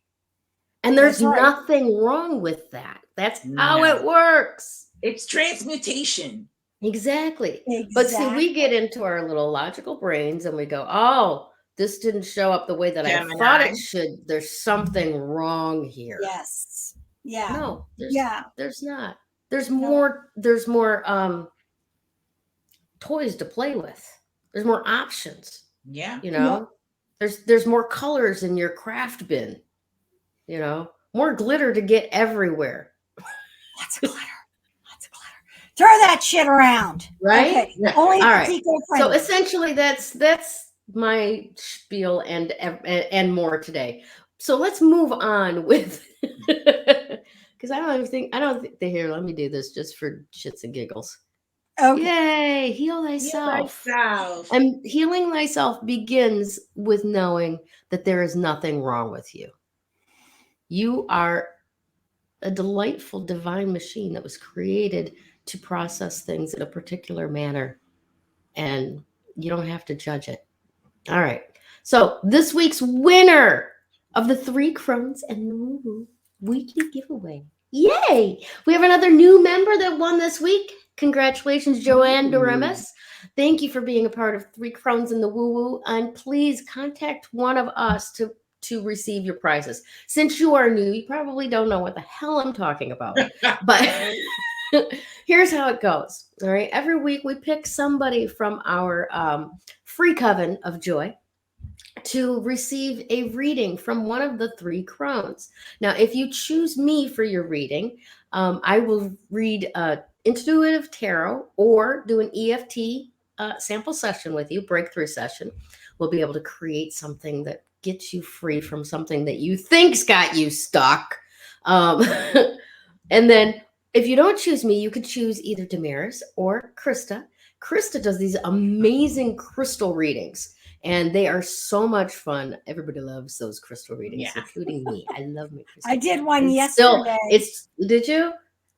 And there's nothing wrong with that. That's how it works. It's transmutation. Exactly. But see, we get into our little logical brains and we go, oh, this didn't show up the way that I thought it should. There's something wrong here. Yes. Yeah. No, there's not. There's more toys to play with. There's more options. Yeah. You know, there's more colors in your craft bin, you know, more glitter to get everywhere. Lots of glitter. Throw that shit around. Right? Okay. Yeah. Only all right. So essentially that's my spiel and more today. So let's move on with because I don't think they hear. Let me do this just for shits and giggles. Okay. Yay! Heal thyself. And healing thyself begins with knowing that there is nothing wrong with you. You are a delightful divine machine that was created to process things in a particular manner, and you don't have to judge it. All right. So this week's winner of the 3 Crones and the Woo weekly giveaway Yay! We have another new member that won this week. Congratulations, Joanne Doremus. Thank you for being a part of Three Crones in the Woo Woo. And please contact one of us to receive your prizes. Since you are new, you probably don't know what the hell I'm talking about. But here's how it goes. All right. Every week we pick somebody from our free coven of joy to receive a reading from one of the three crones. Now, if you choose me for your reading, I will read intuitive tarot or do an EFT sample session with you, breakthrough session. We'll be able to create something that gets you free from something that you think's got you stuck. And then if you don't choose me, you could choose either Damaris or Krista. Krista does these amazing crystal readings, and they are so much fun. Everybody loves those crystal readings, including me. I love my crystal. I did one yesterday. Did you?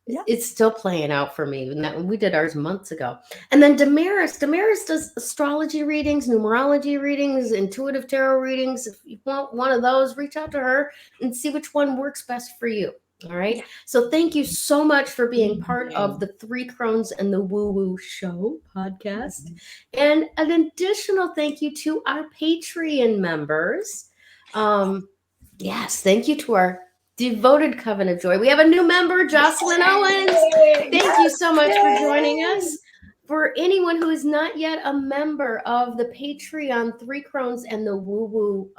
Yeah. It's still playing out for me. We did ours months ago. And then Damaris does astrology readings, numerology readings, intuitive tarot readings. If you want one of those, reach out to her and see which one works best for you. All right. Yeah. So thank you so much for being part of the Three Crones and the Woo Woo Show podcast. And an additional thank you to our Patreon members. Yes, thank you to our devoted coven of joy. We have a new member, Jocelyn Owens. Thank you so much for joining us. For anyone who is not yet a member of the Patreon Three Crones and the Woo Woo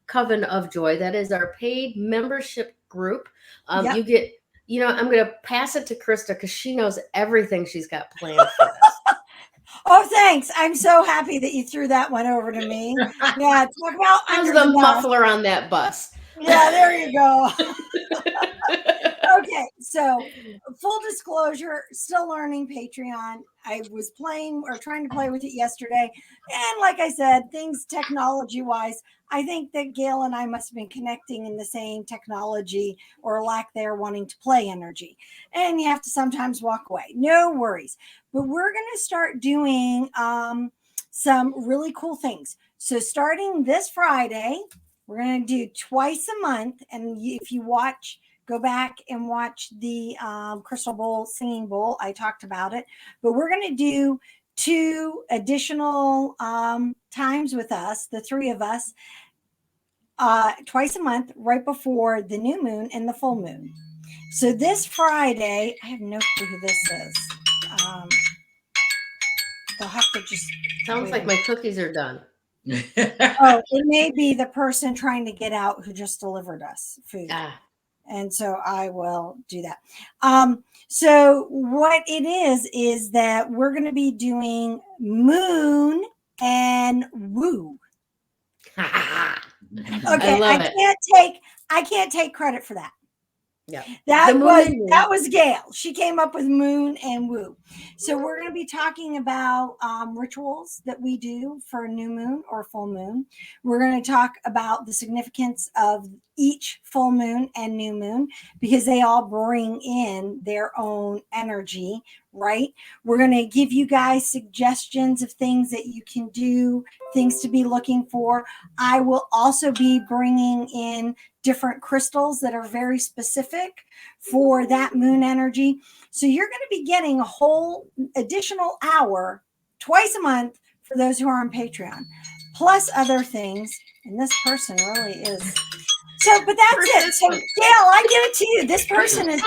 Coven of Joy, that is our paid membership group. You get, I'm going to pass it to Krista because she knows everything she's got planned for us. Oh, thanks. I'm so happy that you threw that one over to me. Yeah, talk about how's the muffler on that bus? Yeah, there you go. Okay, so full disclosure, still learning Patreon. I was playing or trying to play with it yesterday. And like I said, things technology-wise, I think that Gayle and I must have been connecting in the same technology or lack there wanting to play energy. And you have to sometimes walk away. No worries. But we're going to start doing some really cool things. So starting this Friday, we're going to do twice a month. And if you go back and watch the Crystal Bowl, Singing Bowl, I talked about it. But we're going to do 2 additional times with us, the 3 of us, twice a month, right before the new moon and the full moon. So this Friday, I have no clue who this is. They'll have to just... Sounds like my cookies are done. Oh, it may be the person trying to get out who just delivered us food. And so I will do that. So what it is that we're going to be doing moon and woo. Okay, I can't take credit for that. Yeah. That was Gayle. She came up with moon and woo. So we're going to be talking about rituals that we do for a new moon or full moon. We're going to talk about the significance of each full moon and new moon because they all bring in their own energy, right? We're going to give you guys suggestions of things that you can do, things to be looking for. I will also be bringing in different crystals that are very specific for that moon energy. So you're going to be getting a whole additional hour twice a month for those who are on Patreon, plus other things. And this person really is. So, but that's it. So, Gayle, I give it to you. This person is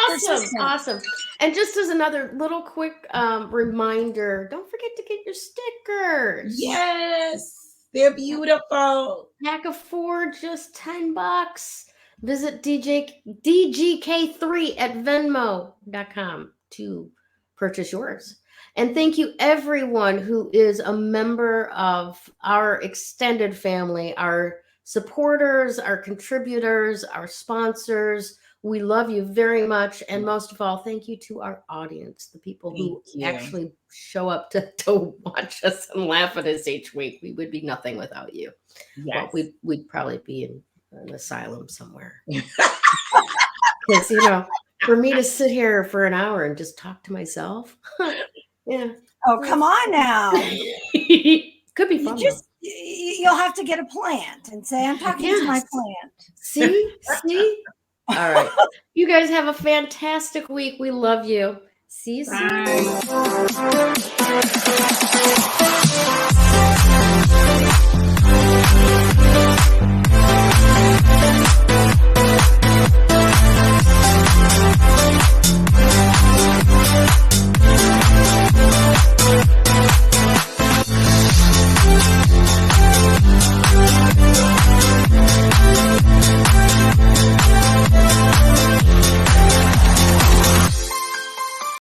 awesome. And just as another little quick reminder, don't forget to get your stickers. Yes. They're beautiful. Pack of 4, just $10. Visit DGK3 at Venmo.com to purchase yours. And thank you everyone who is a member of our extended family, our supporters, our contributors, our sponsors. We love you very much. And most of all, thank you to our audience, the people who actually show up to watch us and laugh at us each week. We would be nothing without you. Yes. Well, we'd probably be in an asylum somewhere. Because, for me to sit here for an hour and just talk to myself. Yeah. Oh, come on now. Could be fun. You'll have to get a plant and say, I'm talking to my plant. See? All right. You guys have a fantastic week. We love you. See you soon. Bye.